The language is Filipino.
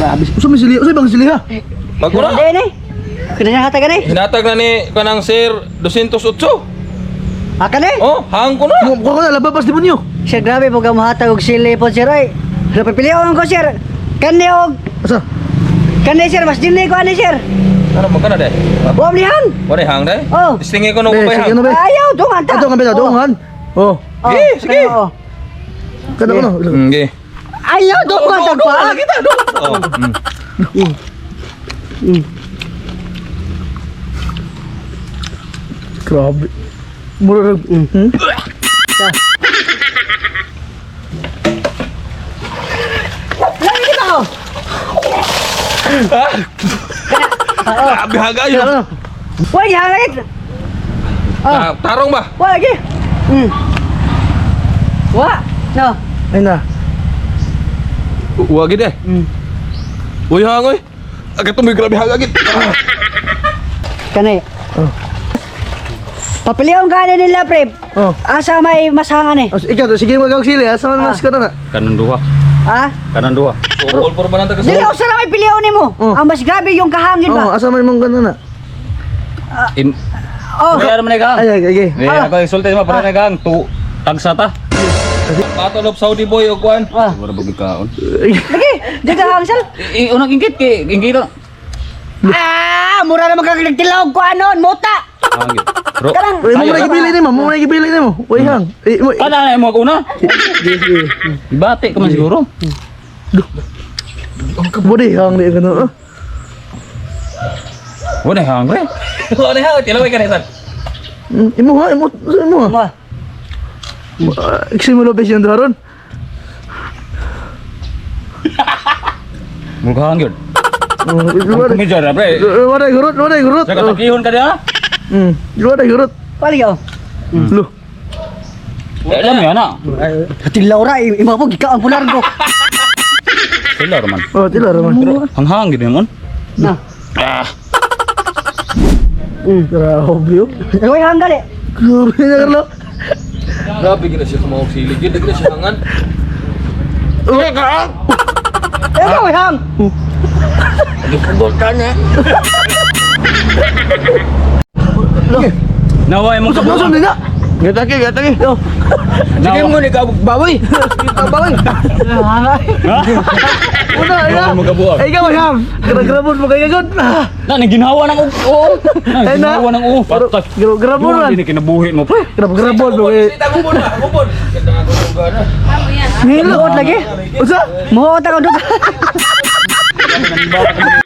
Grabe. Usa may sili, usa bang sili ha? Magkura. Hindi ni. Kinahatagan ni. Hinatag na ni kanang sir 208. Aka ni. Oh, hang ko na. Mo ko na labapas di mo niyo. Sir, grabe po ka mahatag og sili po sir ay. Napapiliwan ko sir. Kani og Asa? kani sir, mas dinay ko ani sir. Ano magkana dai? Wa blihan. Wala hang dai. Oh. Distingi ko no Be, ko sige hang. na be. Ayaw dungan ta. Ato kan beta dungan. Oh. Sige, sige. Kada ko no. Nggih. Ayaw dungan ta pa. Kita do. Oh. Grabe. Mura Lagi kita. Grabe hagayo. Wa gihangit. Tarong ba? Wa lagi. Wa. No. Ay na. Uwa gid eh. Uy hang oy. Agad tumoy grabe hagagit. Kani. Oh. Papiliwan ka nila pre. Oh. Asa may masangan eh. Ikaw to sige magag sili asa man mas ka na. Kanan dua. Ha? Kanan dua. All for bananta kasi. Dili usa na may piliwan nimo. Oh. Ang mas grabe yung kahangin Oh, ba. asa man mong ganana. Oh. Kaya naman gang. Ay ay. Eh, ako insulti mo para gang tu tagsa ta. Patolop Saudi boy og kuan. Wala bagi kaon. Lagi, dito hangsal. Unang ingkit kay ingkit. Mura na magkakagtilawag ko anon, muta. Hangit. Bro. Karang. Uy, mo na gibili nimo, mo na gibili nimo. Uy hang. Mo. Kana na mo una. Ibate ka man siguro. Budi hang di gano. Wala hangre. Wala hang tilaway ka nisan. Imo ha, imo ha. Mo. Simulo ba siya daron? Mukha hangit. Luwada. Kumijar pre. Luwada gurut, luwada gurut. Sa katakihon ka dia. Luwada gurut. Paligaw. Lu. Alam mo ana. Tilaw ra imo po gikaon pular ko. Sila man. Oh, tila raman. Hanghang gid mon. Na. Grabe yo. Oy hanggal eh. Grabe na karlo. Grabe gina siya kumawag sili. Gid gina siya hangan. Uy ka. Ikaw hang. Naway mo ka. Kusog na. Gataki, gataki. Yo. Sige mo ni ka baboy. Baboy. Una, ina. Mo ka buwag. Ay, ikaw, Ham. Grabon mo kayo gud. Na ni ginhawa ng oo. Ay, na. Ginawa ng oo. Patay. Grabon man. Hindi kinabuhi mo pre. Grabon mo. Kita mo muna, bubon. Ganda nga ko na. Niluot lagi. Usa? Muot ako dug. Nanibawa ka mo